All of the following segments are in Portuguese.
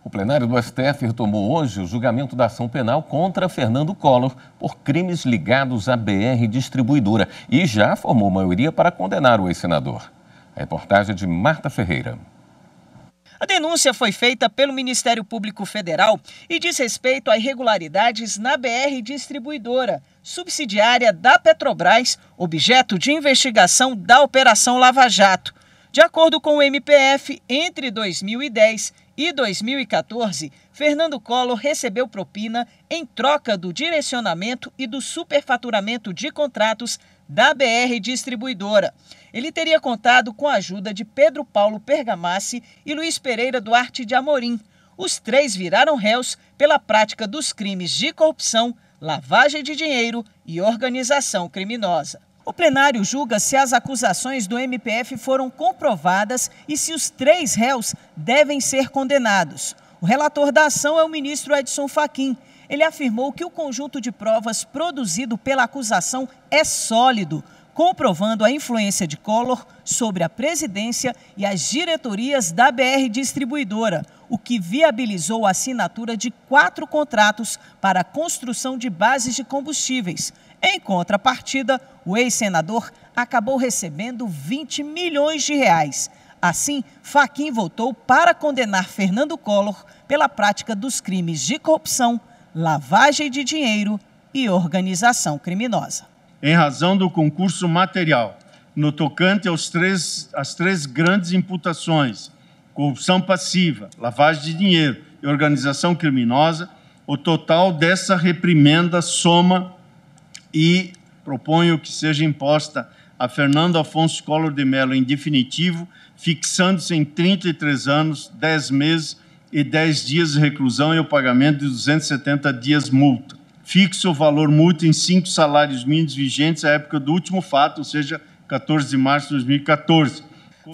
O plenário do STF retomou hoje o julgamento da ação penal contra Fernando Collor por crimes ligados à BR Distribuidora e já formou maioria para condenar o ex-senador. A reportagem é de Marta Ferreira. A denúncia foi feita pelo Ministério Público Federal e diz respeito a irregularidades na BR Distribuidora, subsidiária da Petrobras, objeto de investigação da Operação Lava Jato. De acordo com o MPF, entre 2010 e 2014, Fernando Collor recebeu propina em troca do direcionamento e do superfaturamento de contratos da BR Distribuidora. Ele teria contado com a ajuda de Pedro Paulo Bergamassi e Luiz Pereira Duarte de Amorim. Os três viraram réus pela prática dos crimes de corrupção, lavagem de dinheiro e organização criminosa. O plenário julga se as acusações do MPF foram comprovadas e se os três réus devem ser condenados. O relator da ação é o ministro Edson Fachin. Ele afirmou que o conjunto de provas produzido pela acusação é sólido, comprovando a influência de Collor sobre a presidência e as diretorias da BR Distribuidora, o que viabilizou a assinatura de 4 contratos para a construção de bases de combustíveis. Em contrapartida, o ex-senador acabou recebendo 20 milhões de reais. Assim, Fachin votou para condenar Fernando Collor pela prática dos crimes de corrupção, lavagem de dinheiro e organização criminosa. Em razão do concurso material, no tocante às três grandes imputações, corrupção passiva, lavagem de dinheiro e organização criminosa, o total dessa reprimenda soma e proponho que seja imposta a Fernando Afonso Collor de Mello em definitivo, fixando-se em 33 anos, 10 meses e 10 dias de reclusão e o pagamento de 270 dias multa. Fixa o valor multa em 5 salários mínimos vigentes à época do último fato, ou seja, 14 de março de 2014.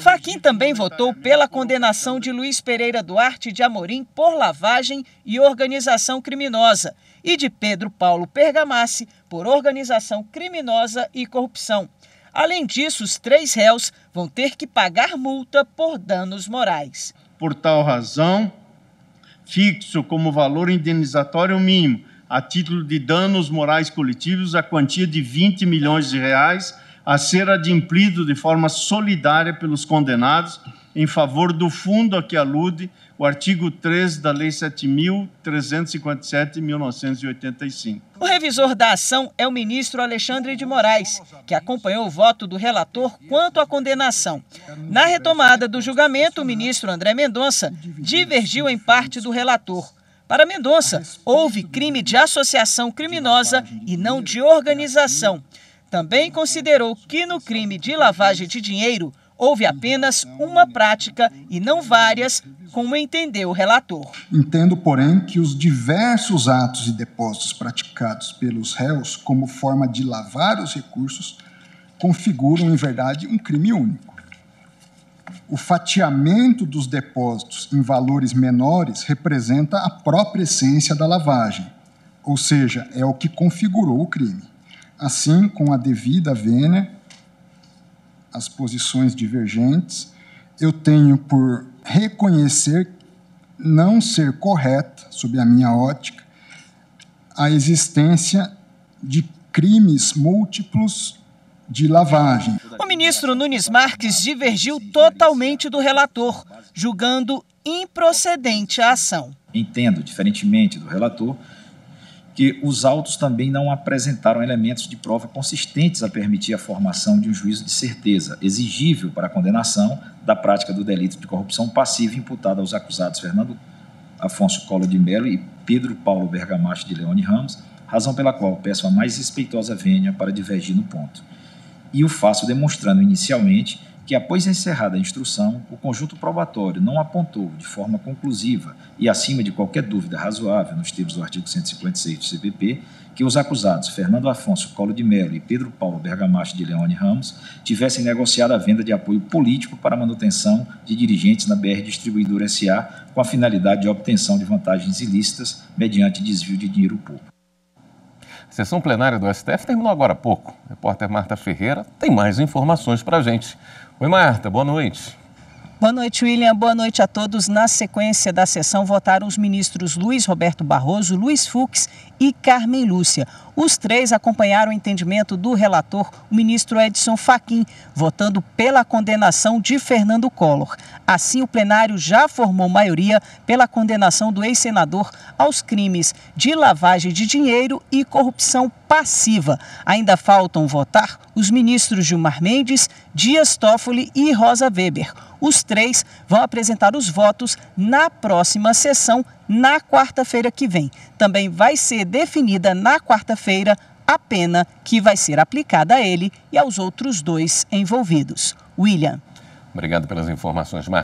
Fachin também votou pela condenação de Luiz Pereira Duarte de Amorim por lavagem e organização criminosa e de Pedro Paulo Bergamassi por organização criminosa e corrupção. Além disso, os 3 réus vão ter que pagar multa por danos morais. Por tal razão, fixo como valor indenizatório mínimo, a título de danos morais coletivos, a quantia de 20 milhões de reais a ser adimplido de forma solidária pelos condenados em favor do fundo a que alude o artigo 3 da Lei 7.357 de 1985. O revisor da ação é o ministro Alexandre de Moraes, que acompanhou o voto do relator quanto à condenação. Na retomada do julgamento, o ministro André Mendonça divergiu em parte do relator. Para Mendonça, houve crime de associação criminosa e não de organização. Também considerou que no crime de lavagem de dinheiro houve apenas uma prática e não várias, como entendeu o relator. Entendo, porém, que os diversos atos e depósitos praticados pelos réus como forma de lavar os recursos configuram, em verdade, um crime único. O fatiamento dos depósitos em valores menores representa a própria essência da lavagem, ou seja, é o que configurou o crime. Assim, com a devida vênia, as posições divergentes, eu tenho por reconhecer não ser correta, sob a minha ótica, a existência de crimes múltiplos de lavagem. O ministro Nunes Marques divergiu totalmente do relator, julgando improcedente a ação. Entendo, diferentemente do relator, que os autos também não apresentaram elementos de prova consistentes a permitir a formação de um juízo de certeza, exigível para a condenação da prática do delito de corrupção passiva imputada aos acusados Fernando Afonso Collor de Mello e Pedro Paulo Bergamassi de Leone Ramos, razão pela qual peço a mais respeitosa vênia para divergir no ponto. E o faço demonstrando inicialmente que, após encerrada a instrução, o conjunto probatório não apontou de forma conclusiva e acima de qualquer dúvida razoável, nos termos do artigo 156 do CPP, que os acusados Fernando Afonso Collor de Mello e Pedro Paulo Bergamassi de Leone Ramos tivessem negociado a venda de apoio político para a manutenção de dirigentes na BR Distribuidora S.A. com a finalidade de obtenção de vantagens ilícitas mediante desvio de dinheiro público. A sessão plenária do STF terminou agora há pouco. A repórter Marta Ferreira tem mais informações para a gente. Oi, Marta, boa noite. Boa noite, William. Boa noite a todos. Na sequência da sessão, votaram os ministros Luiz Roberto Barroso, Luiz Fux e Carmen Lúcia. Os três acompanharam o entendimento do relator, o ministro Edson Fachin, votando pela condenação de Fernando Collor. Assim, o plenário já formou maioria pela condenação do ex-senador aos crimes de lavagem de dinheiro e corrupção passiva. Ainda faltam votar os ministros Gilmar Mendes, Dias Toffoli e Rosa Weber. Os três vão apresentar os votos na próxima sessão, na quarta-feira que vem. Também vai ser definida na quarta-feira a pena que vai ser aplicada a ele e aos outros dois envolvidos. William. Obrigado pelas informações, Marcos.